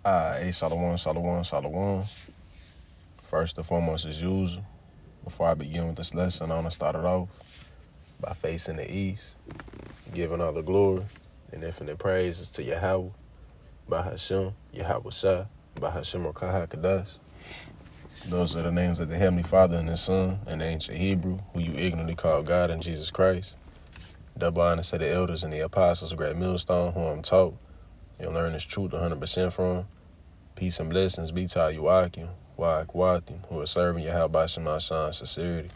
Hey, Shalom, Shalom, Shalom. First and foremost, as usual, before I begin with this lesson, I want to start it off by facing the east, giving all the glory and infinite praises to Yahweh, by Hashem, Yahweh Shah, by Hashem Rakaha Kadash. Those are the names of the Heavenly Father and His Son in the ancient Hebrew, who you ignorantly call God and Jesus Christ. Double honor to the elders and the apostles, great millstone, who I'm taught. You'll learn this truth 100% from. Peace and blessings be to you, Akim, Wakim, who are serving Yahweh by Shema Shah in sincerity,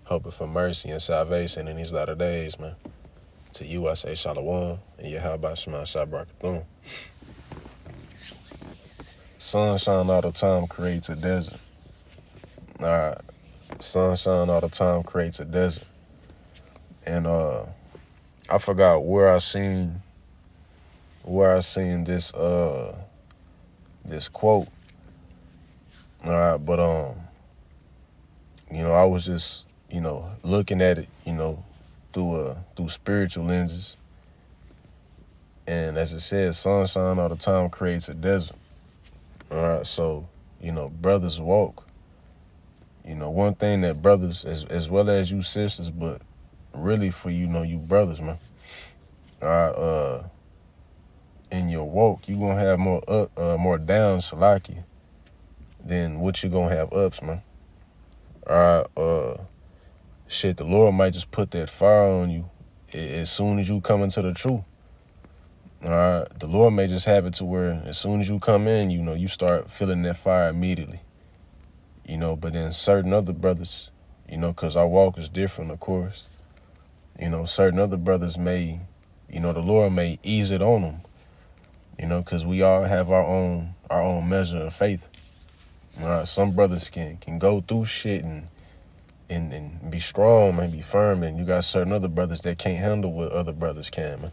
hoping for mercy and salvation in these latter days, man. To you I say Shalom, and Yahweh by Shema Shah Barakathum. Sunshine all the time creates a desert. Alright, sunshine all the time creates a desert. And I forgot where I seen this this quote. Alright, but I was just, looking at it, through spiritual lenses. And as it says, sunshine all the time creates a desert. Alright, so, brothers walk. One thing that brothers, as well as you sisters, but really for you brothers, man. Alright, in your walk, you gonna have more more downs, Salaki, than what you gonna have ups, man. Alright, shit, the Lord might just put that fire on you as soon as you come into the truth. Alright, the Lord may just have it to where as soon as you come in, you start feeling that fire immediately. But then certain other brothers, because our walk is different, of course. Certain other brothers may, the Lord may ease it on them. Because we all have our own measure of faith. Some brothers can go through shit and be strong and be firm, and you got certain other brothers that can't handle what other brothers can, man.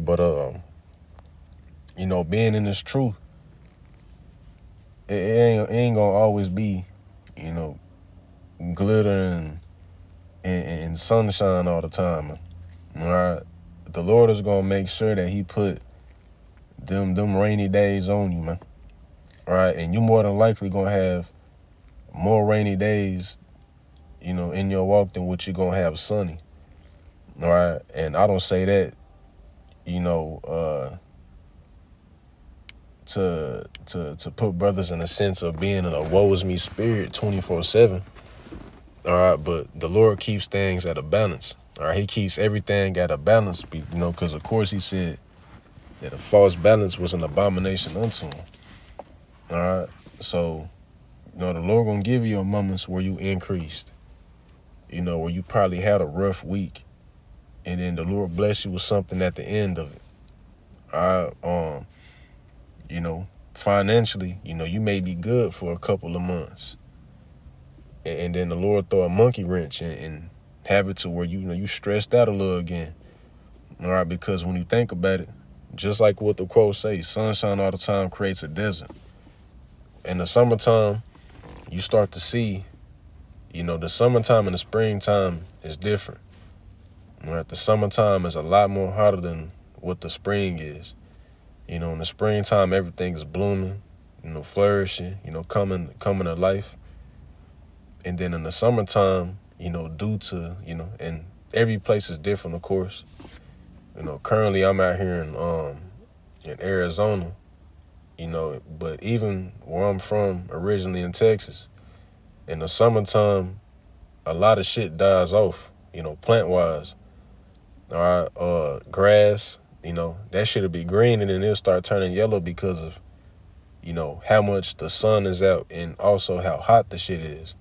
But being in this truth, it ain't gonna always be, glitter and sunshine all the time, man. Alright, the Lord is gonna make sure that He put them rainy days on you, man. Alright, and you more than likely gonna have more rainy days, in your walk than what you're gonna have sunny. Alright, and I don't say that, to put brothers in a sense of being in a woe is me spirit 24/7. Alright, but the Lord keeps things at a balance. Alright, He keeps everything at a balance, because of course He said that a false balance was an abomination unto Him. Alright, so, the Lord gonna give you moments where you increased, where you probably had a rough week, and then the Lord bless you with something at the end of it. Alright, financially, you may be good for a couple of months, and then the Lord throw a monkey wrench and have it to where you stressed out a little again. Alright, because when you think about it, just like what the quote says, sunshine all the time creates a desert. In the summertime, you start to see, the summertime and the springtime is different. Alright, the summertime is a lot more hotter than what the spring is. In the springtime, everything is blooming, flourishing, coming to life. And then in the summertime, due to, and every place is different, of course. Currently I'm out here in Arizona, but even where I'm from, originally in Texas, in the summertime, a lot of shit dies off, plant-wise. Grass, that shit'll be green, and then it'll start turning yellow because of, how much the sun is out and also how hot the shit is.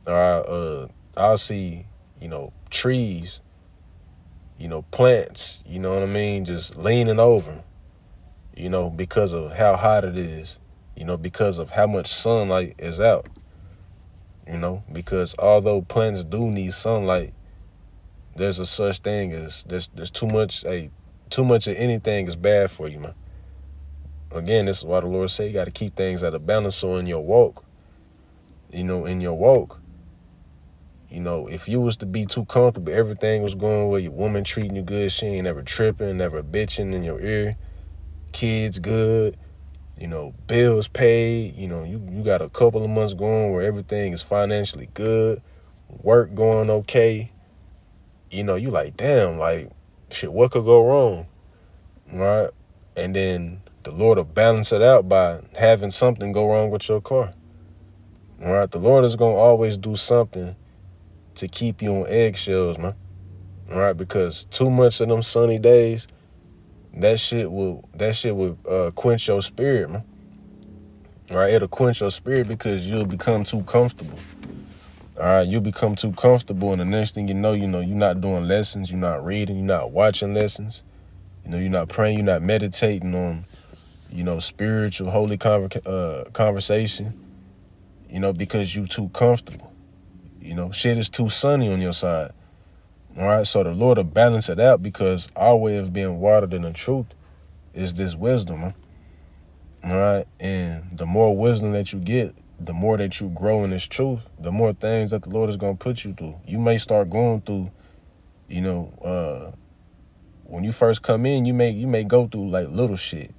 I'll see, trees, plants, what I mean, just leaning over, because of how hot it is, because of how much sunlight is out, because although plants do need sunlight, there's a such thing as there's too much of anything is bad for you, man. Again, this is why the Lord say you got to keep things at a balance. So in your walk, if you was to be too comfortable, everything was going well, your woman treating you good, she ain't never tripping, never bitching in your ear, kids good, bills paid, you got a couple of months going where everything is financially good, work going okay, you like, damn, like, shit, what could go wrong, right? And then the Lord will balance it out by having something go wrong with your car, right? The Lord is going to always do something to keep you on eggshells, man, right? Because too much of them sunny days, that shit will quench your spirit, man. Right, it'll quench your spirit because you'll become too comfortable. All right, you'll become too comfortable, and the next thing you know, you're not doing lessons, you're not reading, you're not watching lessons, you're not praying, you're not meditating on, spiritual, holy conversation, because you too comfortable. Shit is too sunny on your side. All right, so the Lord will balance it out because our way of being watered in the truth is this wisdom, huh? All right, and the more wisdom that you get, the more that you grow in this truth, the more things that the Lord is going to put you through. You may start going through, when you first come in, you may go through like little shit,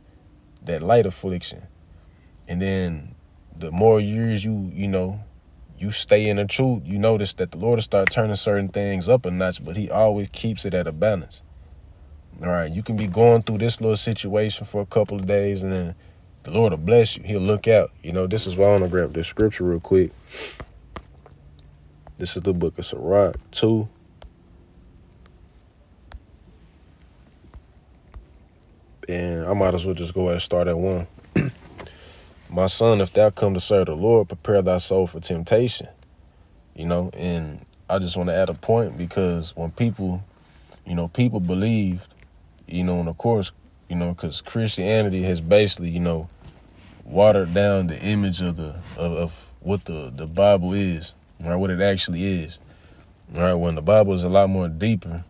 that light affliction. And then the more years you stay in the truth, you notice that the Lord will start turning certain things up a notch, but he always keeps it at a balance. All right, you can be going through this little situation for a couple of days, and then the Lord will bless you. He'll look out. This is why I want to grab this scripture real quick. This is the book of Sirach 2. And I might as well just go ahead and start at 1. My son, if thou come to serve the Lord, prepare thy soul for temptation. And I just want to add a point because when people believed, and of course, because Christianity has basically, watered down the image of what the Bible is, right? What it actually is, right? When the Bible is a lot more deeper,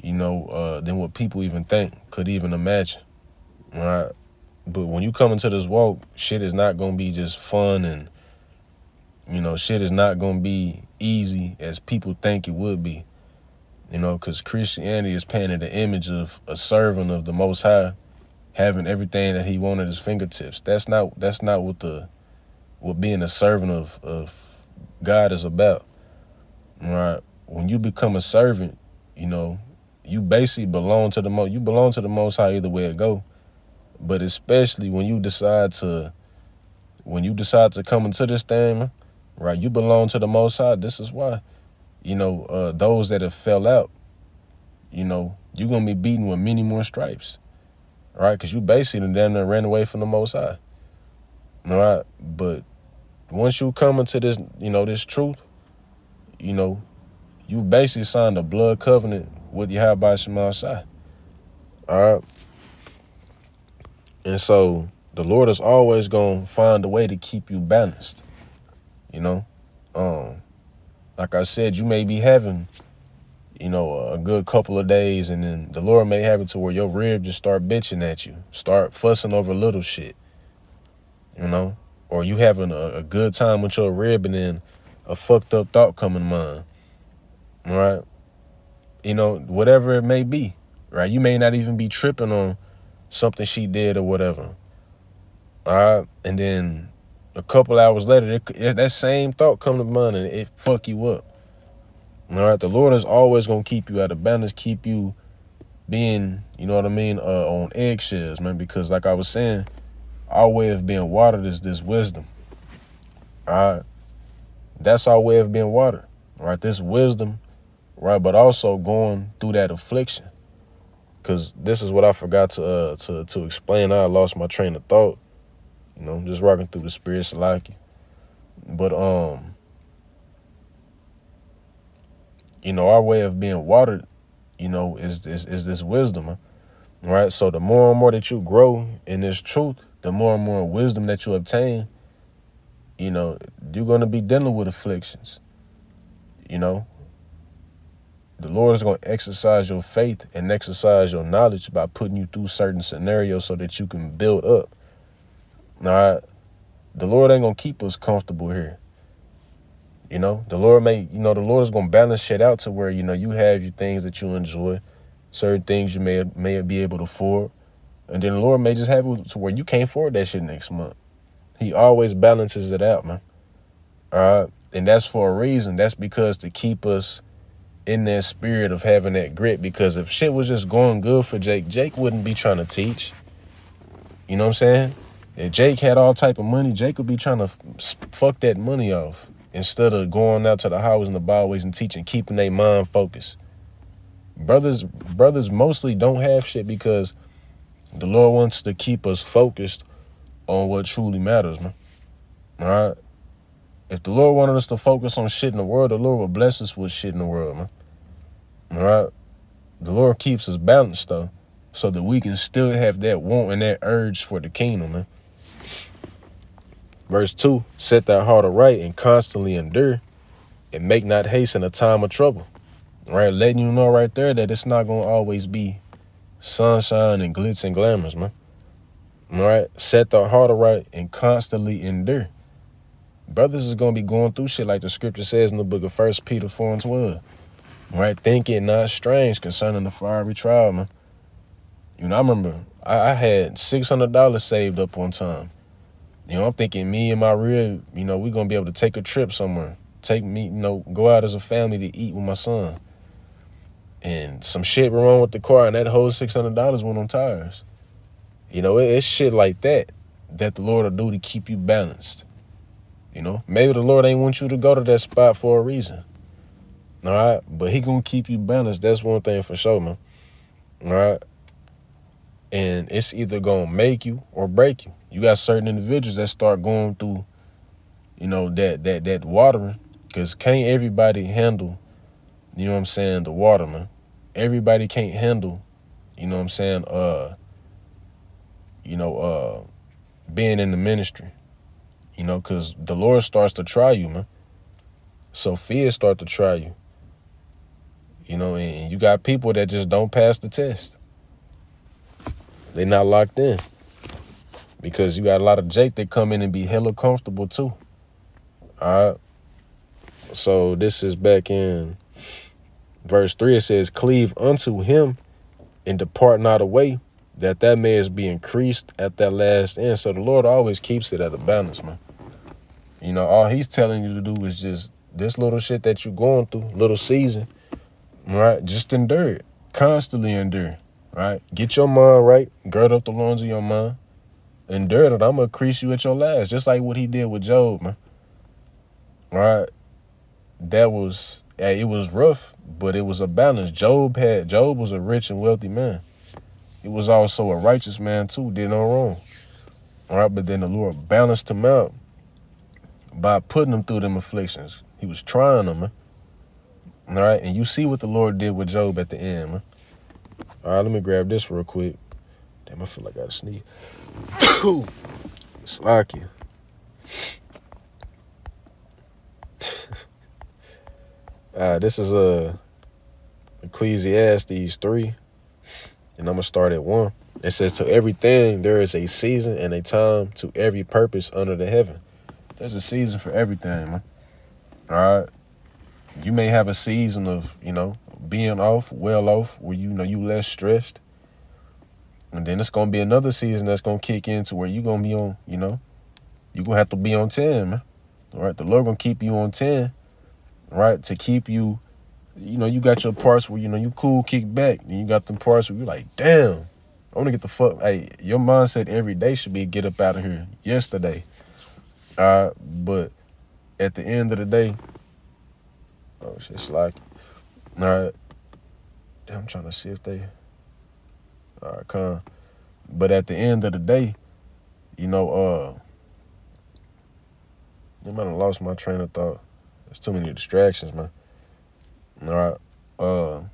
than what people even could even imagine, right? But when you come into this walk, shit is not gonna be just fun, and shit is not gonna be easy as people think it would be, because Christianity is painted an image of a servant of the Most High, having everything that he wanted at his fingertips. That's not what being a servant of God is about. Right? When you become a servant, you basically belong to the Most High either way it go. But especially when you decide to come into this thing, right? You belong to the Most High. This is why, those that have fell out, you're gonna be beaten with many more stripes. Right, because you basically damn near ran away from the Most High. All right, but once you come into this, this truth, you basically signed a blood covenant with Yahweh Shema Shai. All right, and so the Lord is always gonna find a way to keep you balanced. Like I said, you may be having, a good couple of days, and then the Lord may have it to where your rib just start bitching at you, start fussing over little shit, or you having a good time with your rib, and then a fucked up thought come in mind, right? Whatever it may be, right? You may not even be tripping on something she did or whatever, all right? And then a couple hours later, that same thought come to mind, and it fuck you up. All right, the Lord is always gonna keep you at a balance, keep you being, on eggshells, man. Because like I was saying, our way of being watered is this wisdom. All right, that's our way of being watered, right? This wisdom, right? But also going through that affliction, because this is what I forgot to explain. I lost my train of thought. Just rocking through the spirit, Salaki. But our way of being watered, is this wisdom, huh? Right? So the more and more that you grow in this truth, the more and more wisdom that you obtain, you're going to be dealing with afflictions. The Lord is going to exercise your faith and exercise your knowledge by putting you through certain scenarios so that you can build up. All right? The Lord ain't going to keep us comfortable here. The Lord the Lord is going to balance shit out to where, you have your things that you enjoy, certain things you may be able to afford, And then the Lord may just have it to where you can't afford that shit next month. He always balances it out, man. All right. And that's for a reason. That's because to keep us in that spirit of having that grit. Because if shit was just going good for Jake wouldn't be trying to teach. You know what I'm saying? If Jake had all type of money, Jake would be trying to fuck that money off instead of going out to the highways and the byways and teaching, keeping their mind focused. Brothers mostly don't have shit because the Lord wants to keep us focused on what truly matters, man. All right? If the Lord wanted us to focus on shit in the world, the Lord will bless us with shit in the world, man. All right? The Lord keeps us balanced, though, so that we can still have that want and that urge for the kingdom, man. Verse 2, set thy heart aright and constantly endure and make not haste in a time of trouble. All right? Letting you know right there that it's not going to always be sunshine and glitz and glamours, man. All right? Set thy heart aright and constantly endure. Brothers is going to be going through shit like the scripture says in the book of 1 Peter 4:12. Right? Think it not strange concerning the fiery trial, man. You know, I remember I had $600 saved up one time. You know, I'm thinking me and my rib, you know, we're going to be able to take a trip somewhere. Take me, you know, go out as a family to eat with my son. And some shit went wrong with the car, and that whole $600 went on tires. You know, it's shit like that the Lord will do to keep you balanced. You know, maybe the Lord ain't want you to go to that spot for a reason. All right, but he gonna keep you balanced. That's one thing for sure, man. All right, and it's either gonna make you or break you. You got certain individuals that start going through, you know, that watering, because can't everybody handle, you know what I'm saying, the water, man. Everybody can't handle, you know what I'm saying, being in the ministry, you know, because the Lord starts to try you, man. So fear start to try you. You know, and you got people that just don't pass the test. They not locked in. Because you got a lot of Jake that come in and be hella comfortable too. All right. So this is back in verse 3. It says, cleave unto him and depart not away, that mayest be increased at that last end. So the Lord always keeps it at a balance, man. You know, all he's telling you to do is just this little shit that you're going through, little season, right? Just endure it. Constantly endure, right? Get your mind right. Gird up the loins of your mind. Endure it. I'm going to increase you at your last. Just like what he did with Job, man. Right? It was rough, but it was a balance. Job was a rich and wealthy man. He was also a righteous man too, did no wrong. All right, but then the Lord balanced him out by putting him through them afflictions. He was trying them, man. All right, and you see what the Lord did with Job at the end, man. All right, let me grab this real quick. Damn, I feel like I gotta sneeze. Slacky. This is Ecclesiastes 3, and I'm gonna start at 1. It says, to everything there is a season and a time to every purpose under the heaven. There's a season for everything, man. All right. You may have a season of, you know, being well off, where you know you less stressed. And then it's gonna be another season that's gonna kick into where you're gonna be on, you know, you're gonna have to be on 10, man. All right. The Lord gonna keep you on 10, right? To keep you, you know, you got your parts where, you know, you cool, kick back. And you got them parts where you're like, damn, I wanna get the fuck. Hey, your mindset every day should be get up out of here yesterday. But at the end of the day, oh shit, it's like, all right. Damn, I'm trying to see if they, all right, come. But at the end of the day, you know, I might have lost my train of thought. There's too many distractions, man. All right.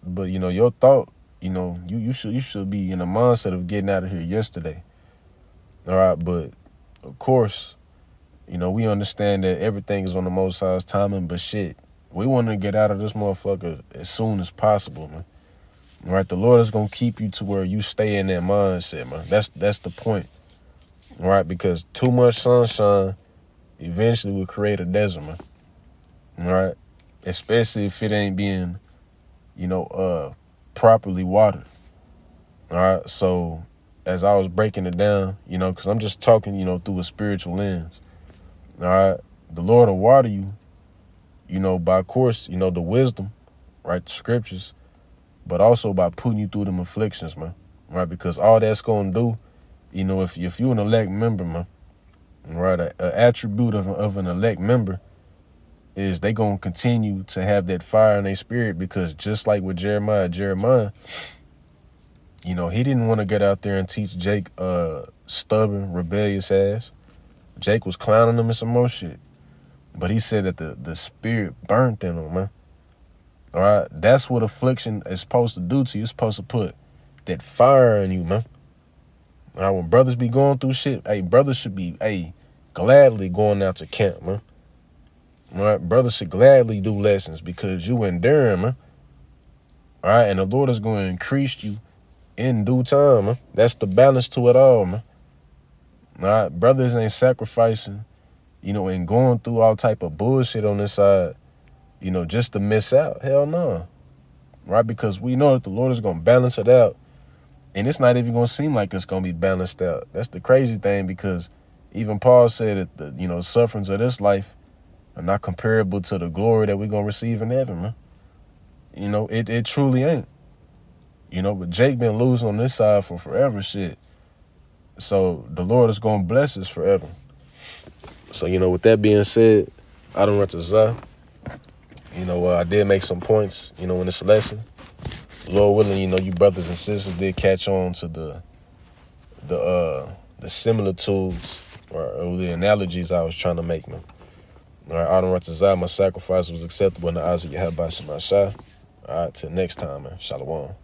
But you know, your thought, you know, you should be in a mindset of getting out of here yesterday. All right, but of course, you know, we understand that everything is on the Most High's timing, but shit, we want to get out of this motherfucker as soon as possible, man. All right, the Lord is gonna keep you to where you stay in that mindset, man. That's the point. All right, because too much sunshine eventually will create a desert, man. All right, especially if it ain't being, you know, properly watered. All right. So as I was breaking it down, because I'm just talking, through a spiritual lens. All right. The Lord will water you, by course, the wisdom, right? The scriptures, but also by putting you through them afflictions, man. Right? Because all that's going to do, if you're an elect member, man, right, an attribute of an elect member is they going to continue to have that fire in their spirit, because just like with Jeremiah, he didn't want to get out there and teach Jake stubborn, rebellious ass. Jake was clowning him and some more shit. But he said that the spirit burnt in him, man. All right? That's what affliction is supposed to do to you. It's supposed to put that fire in you, man. All right? When brothers be going through shit, brothers should be, gladly going out to camp, man. All right? Brothers should gladly do lessons because you enduring, man. All right? And the Lord is going to increase you in due time, man. That's the balance to it all, man. All right? Brothers ain't sacrificing, and going through all type of bullshit on this side, just to miss out. Hell no. Right? Because we know that the Lord is going to balance it out. And it's not even going to seem like it's going to be balanced out. That's the crazy thing, because even Paul said that the, sufferings of this life are not comparable to the glory that we're going to receive in heaven, man. It truly ain't. But Jake been losing on this side for forever shit. So the Lord is going to bless us forever. So, with that being said, I don't run to Zah. I did make some points, in this lesson. Lord willing, you brothers and sisters did catch on to the similitudes or the analogies I was trying to make, man. All right, I don't run to Zah. My sacrifice was acceptable in the eyes of Yahweh Shema Shai. All right, till next time, man. Shalom.